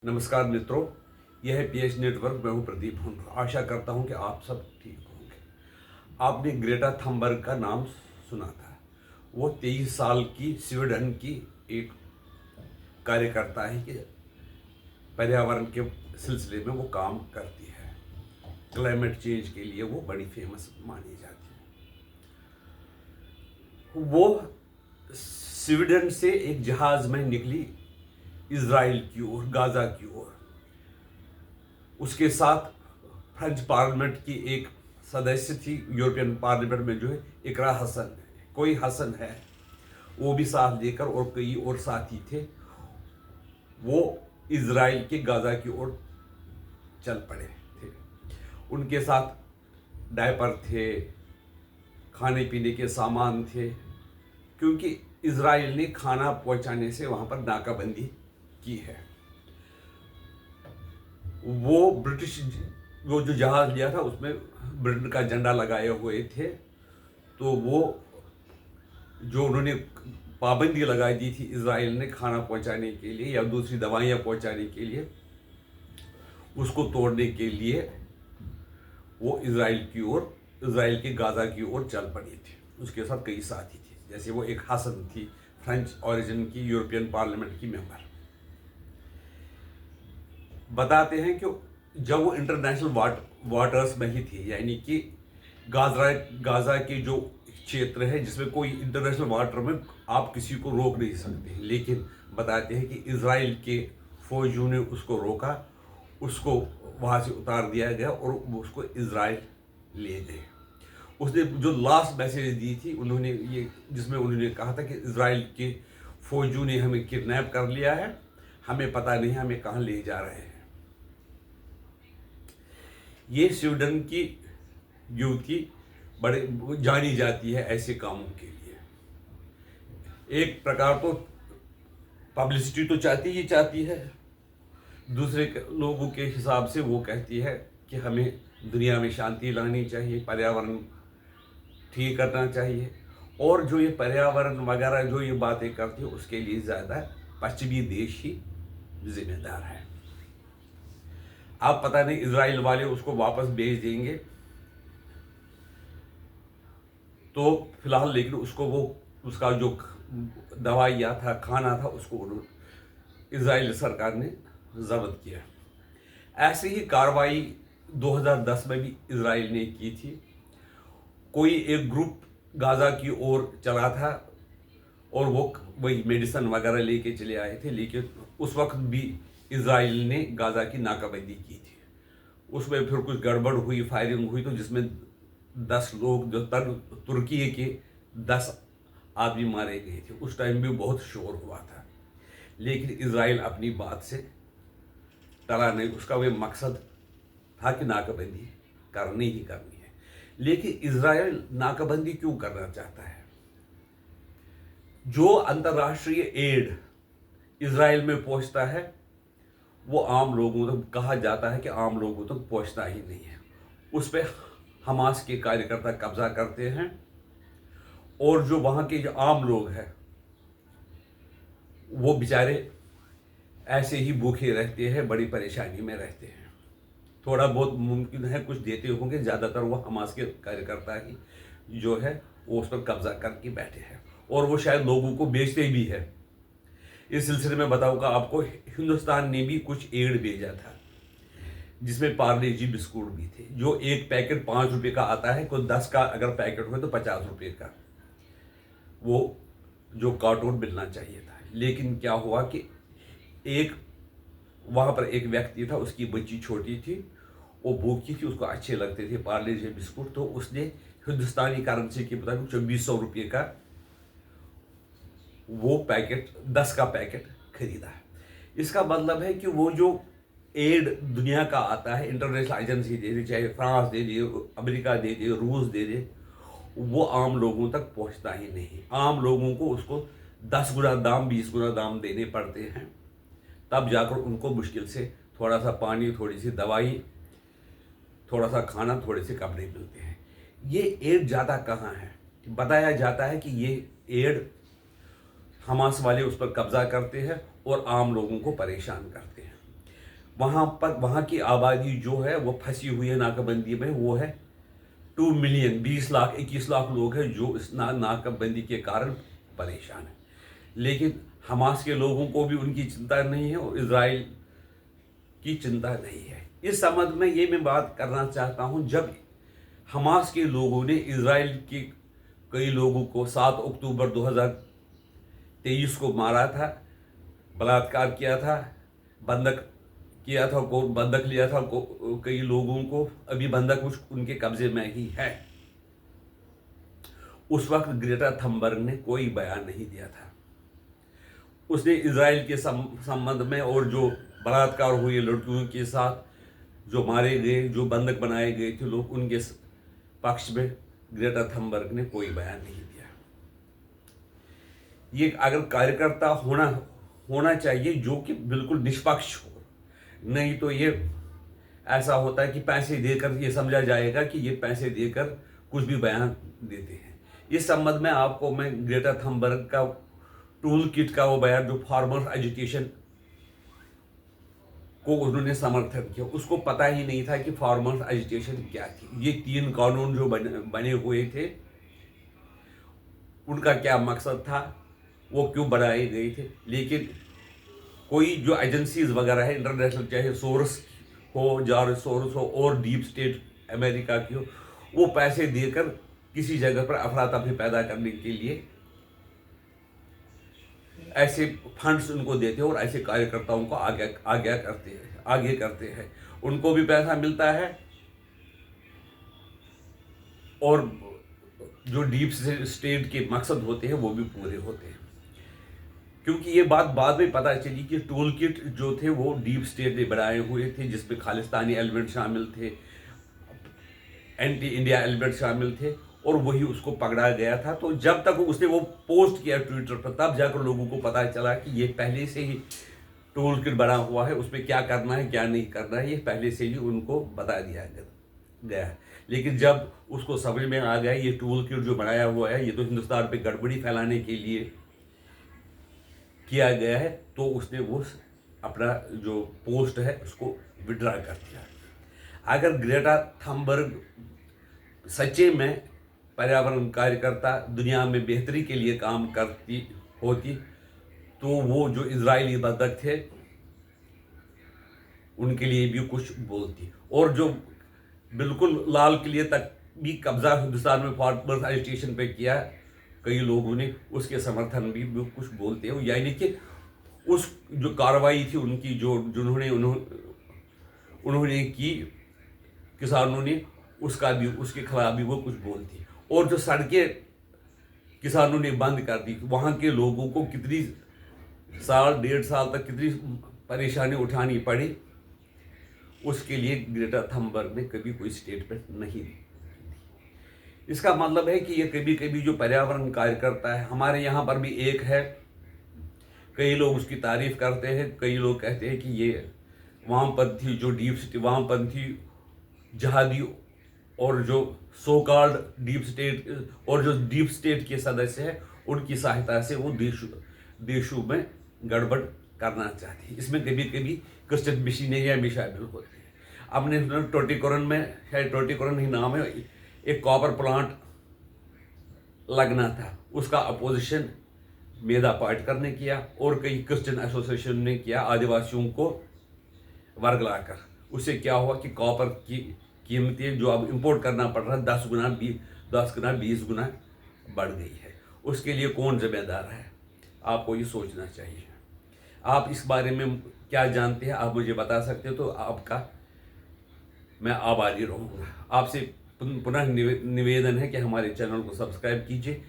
नमस्कार मित्रों, यह है पीएच नेटवर्क। मैं हूं प्रदीप हूं। आशा करता हूं कि आप सब ठीक होंगे। आपने ग्रेटा थनबर्ग का नाम सुना था। वो 23 साल की स्वीडन की एक कार्यकर्ता है कि पर्यावरण के सिलसिले में वो काम करती है। क्लाइमेट चेंज के लिए वो बड़ी फेमस मानी जाती है। वो स्वीडन से एक जहाज में निकली इजराइल की ओर, गाजा की ओर। उसके साथ फ्रेंच पार्लियामेंट की एक सदस्य थी यूरोपियन पार्लियामेंट में, जो है इकरा हसन, कोई हसन है, वो भी साथ लेकर, और कई और साथी थे। वो इजराइल के गाजा की ओर चल पड़े थे। उनके साथ डायपर थे, खाने पीने के सामान थे, क्योंकि इजराइल ने खाना पहुंचाने से वहां पर नाकाबंदी की है। वो ब्रिटिश वो जो जहाज लिया था उसमें ब्रिटेन का झंडा लगाए हुए थे। तो वो जो उन्होंने पाबंदी लगाई दी थी इजराइल ने खाना पहुंचाने के लिए या दूसरी दवाइयां पहुंचाने के लिए, उसको तोड़ने के लिए वो इजराइल के गाजा की ओर चल पड़ी थी। उसके साथ कई साथी थे, जैसे वो एक हसन थी, फ्रेंच ओरिजिन की यूरोपियन पार्लियामेंट की मेंबर। बताते हैं कि जब वो इंटरनेशनल वाटर्स में ही थी, यानी कि गाजा के जो क्षेत्र है जिसमें कोई इंटरनेशनल वाटर में आप किसी को रोक नहीं सकते, लेकिन बताते हैं कि इजराइल के फौजियों ने उसको रोका, उसको वहां से उतार दिया गया और उसको इजराइल ले गए। उसने जो लास्ट मैसेज दी थी उन्होंने, ये जिसमें उन्होंने कहा था कि इजराइल के फौजियों ने हमें किडनैप कर लिया है, हमें पता नहीं हमें कहां ले जा रहे हैं। ये स्वीडन की युवती बड़े जानी जाती है ऐसे कामों के लिए। एक प्रकार तो पब्लिसिटी तो चाहती ही चाहती है, दूसरे लोगों के हिसाब से वो कहती है कि हमें दुनिया में शांति लानी चाहिए, पर्यावरण ठीक करना चाहिए। और जो ये पर्यावरण वगैरह जो ये बातें करती है, उसके लिए ज़्यादा पश्चिमी देश ही जिम्मेदार है। अब पता नहीं इजराइल वाले उसको वापस भेज देंगे तो फिलहाल, लेकिन उसको वो उसका जो दवाइयाँ था, खाना था, उसको इजराइल सरकार ने जब्त किया। ऐसी ही कार्रवाई 2010 में भी इजराइल ने की थी। कोई एक ग्रुप गाजा की ओर चला था और वो वही मेडिसिन वगैरह लेके चले आए थे, लेकिन उस वक्त भी इजराइल ने गाजा की नाकाबंदी की थी। उसमें फिर कुछ गड़बड़ हुई, फायरिंग हुई, तो जिसमें 10 लोग, जो तुर्की के 10 आदमी मारे गए थे। उस टाइम भी बहुत शोर हुआ था, लेकिन इजराइल अपनी बात से टला नहीं। उसका वह मकसद था कि नाकाबंदी करनी ही करनी है। लेकिन इजराइल नाकाबंदी क्यों करना चाहता है? जो अंतर्राष्ट्रीय एड इजराइल में पहुंचता है वो आम लोगों तक, कहा जाता है कि आम लोगों तक पहुंचता ही नहीं है। उस पर हमास के कार्यकर्ता कब्जा करते हैं, और जो वहां के जो आम लोग हैं वो बेचारे ऐसे ही भूखे रहते हैं, बड़ी परेशानी में रहते हैं। थोड़ा बहुत मुमकिन है कुछ देते होंगे, ज़्यादातर वो हमास के कार्यकर्ता ही जो है वो उस पर कब्जा करके बैठे हैं, और वो शायद लोगों को बेचते भी है। इस सिलसिले में बताऊंगा आपको, हिंदुस्तान ने भी कुछ एड भेजा था जिसमें पार्ले जी बिस्कुट भी थे। जो एक पैकेट 5 रुपए का आता है, कोई 10 का अगर पैकेट हो तो 50 रुपए का वो जो कार्टून मिलना चाहिए था। लेकिन क्या हुआ कि एक वहां पर एक व्यक्ति था, उसकी बच्ची छोटी थी, वो भूखी थी, उसको अच्छे लगते थे पार्ले जी बिस्कुट, तो उसने हिंदुस्तानी करेंसी के मुताबिक 2400 रुपये का वो पैकेट, 10 का पैकेट खरीदा है। इसका मतलब है कि वो जो एड दुनिया का आता है, इंटरनेशनल एजेंसी दे दे, चाहे फ्रांस दे दे, अमेरिका दे दे, रूस दे दे, वो आम लोगों तक पहुंचता ही नहीं। आम लोगों को उसको 10 गुना दाम, 20 गुना दाम देने पड़ते हैं, तब जाकर उनको मुश्किल से थोड़ा सा पानी, थोड़ी सी दवाई, थोड़ा सा खाना, थोड़े से कपड़े मिलते हैं। ये एड ज़्यादा कहाँ है? बताया जाता है कि ये एड हमास वाले उस पर कब्जा करते हैं और आम लोगों को परेशान करते हैं। वहाँ की आबादी जो है वो फंसी हुई है नाकाबंदी में, वो है 2 मिलियन, 20 लाख 21 लाख लोग हैं जो इस नाकाबंदी के कारण परेशान हैं। लेकिन हमास के लोगों को भी उनकी चिंता नहीं है और इजराइल की चिंता नहीं है। इस संबंध में ये मैं बात करना चाहता हूँ, जब हमास के लोगों ने इजराइल के कई लोगों को 7 अक्टूबर 2023 को मारा था, बलात्कार किया था, बंधक लिया था कई लोगों को, अभी बंधक उनके कब्जे में ही है। उस वक्त ग्रेटा थंबर्ग ने कोई बयान नहीं दिया था। उसने इजराइल के संबंध में और जो बलात्कार हुए लड़कियों के साथ जो मारे गए, जो बंधक बनाए गए थे लोग, उनके पक्ष में ग्रेटा थंबर्ग ने कोई बयान नहीं दिया। ये अगर कार्यकर्ता होना चाहिए जो कि बिल्कुल निष्पक्ष हो, नहीं तो ये ऐसा होता है कि पैसे देकर ये समझा जाएगा कि ये पैसे देकर कुछ भी बयान देते हैं। इस संबंध में आपको मैं ग्रेटा थंबर्ग का टूल किट का वो बयान जो फार्मर्स एजुकेशन को उन्होंने समर्थन किया, उसको पता ही नहीं था कि फार्मर्स एजुकेशन क्या थी। ये 3 कानून जो बने हुए थे उनका क्या मकसद था, वो क्यों बनाए गए थे। लेकिन कोई जो एजेंसीज वगैरह है इंटरनेशनल, चाहे सोर्स हो, सोर्स हो और डीप स्टेट अमेरिका की हो, वो पैसे देकर किसी जगह पर अफरा तफरी पैदा करने के लिए ऐसे फंड्स उनको देते हैं और ऐसे कार्यकर्ताओं को आगे करते हैं। उनको भी पैसा मिलता है और जो डीप स्टेट के मकसद होते हैं वो भी पूरे होते हैं। क्योंकि ये बात बाद में पता चली कि टूल किट जो थे वो डीप स्टेट ने बनाए हुए थे, जिसमें खालिस्तानी एलिमेंट शामिल थे, एंटी इंडिया एलिमेंट शामिल थे, और वही उसको पकड़ा गया था। तो जब तक उसने वो पोस्ट किया ट्विटर पर, तब जाकर लोगों को पता चला कि ये पहले से ही टूल किट बना हुआ है, उसमें क्या करना है क्या नहीं करना है ये पहले से ही उनको बता दिया गया। लेकिन जब उसको समझ में आ गया ये टूल किट जो बनाया हुआ है ये तो हिंदुस्तान पे गड़बड़ी फैलाने के लिए किया गया है, तो उसने वो अपना जो पोस्ट है उसको विड्रॉ कर दिया। अगर ग्रेटा थंबर्ग सच्चे में पर्यावरण कार्यकर्ता, दुनिया में बेहतरी के लिए काम करती होती, तो वो जो इजरायली बंधक थे उनके लिए भी कुछ बोलती, और जो बिल्कुल लाल किले तक भी कब्जा हिंदुस्तान में फार्मर्स एजुकेशन पे किया कई लोगों ने, उसके समर्थन भी कुछ बोलते हो। यानी कि उस जो कार्रवाई थी उनकी उन्होंने की किसानों ने, उसके खिलाफ भी वो कुछ बोलती। और जो सड़कें किसानों ने बंद कर दी, वहाँ के लोगों को कितनी साल 1.5 साल तक कितनी परेशानी उठानी पड़ी, उसके लिए ग्रेटा थंबर्ग ने कभी कोई स्टेटमेंट नहीं दी। इसका मतलब है कि ये कभी कभी जो पर्यावरण कार्यकर्ता है, हमारे यहाँ पर भी एक है, कई लोग उसकी तारीफ करते हैं, कई लोग कहते हैं कि ये वामपंथी जो वामपंथी जहादी और जो सो कॉल्ड डीप स्टेट के सदस्य हैं उनकी सहायता से वो देशों में गड़बड़ करना चाहते हैं। इसमें कभी कभी क्रिश्चियन मिशनरियाँ भी शामिल होती हैं। हमने सुना टोटीकोरन में, शायद टोटीकोरन ही नाम है, एक कॉपर प्लांट लगना था, उसका अपोजिशन मेधा पाटकर ने किया और कई क्रिश्चियन एसोसिएशन ने किया आदिवासियों को वर्गलाकर। उससे क्या हुआ कि कॉपर की कीमतें जो अब इंपोर्ट करना पड़ रहा है 10 गुना 20 गुना बढ़ गई है। उसके लिए कौन जिम्मेदार है, आपको ये सोचना चाहिए। आप इस बारे में क्या जानते हैं, आप मुझे बता सकते हो, तो आपका मैं आभारी रहूँगा। आपसे पुनः निवेदन है कि हमारे चैनल को सब्सक्राइब कीजिए,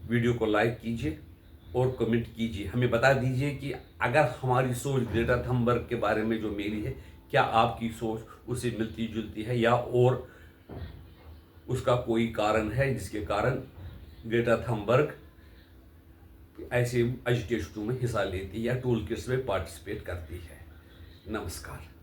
वीडियो को लाइक कीजिए और कमेंट कीजिए। हमें बता दीजिए कि अगर हमारी सोच ग्रेटा थंबर्ग के बारे में जो मेरी है, क्या आपकी सोच उससे मिलती जुलती है, या और उसका कोई कारण है जिसके कारण ग्रेटा थंबर्ग ऐसे एजुकेशनों में हिस्सा लेती है या टूल किट्स में पार्टिसिपेट करती है। नमस्कार।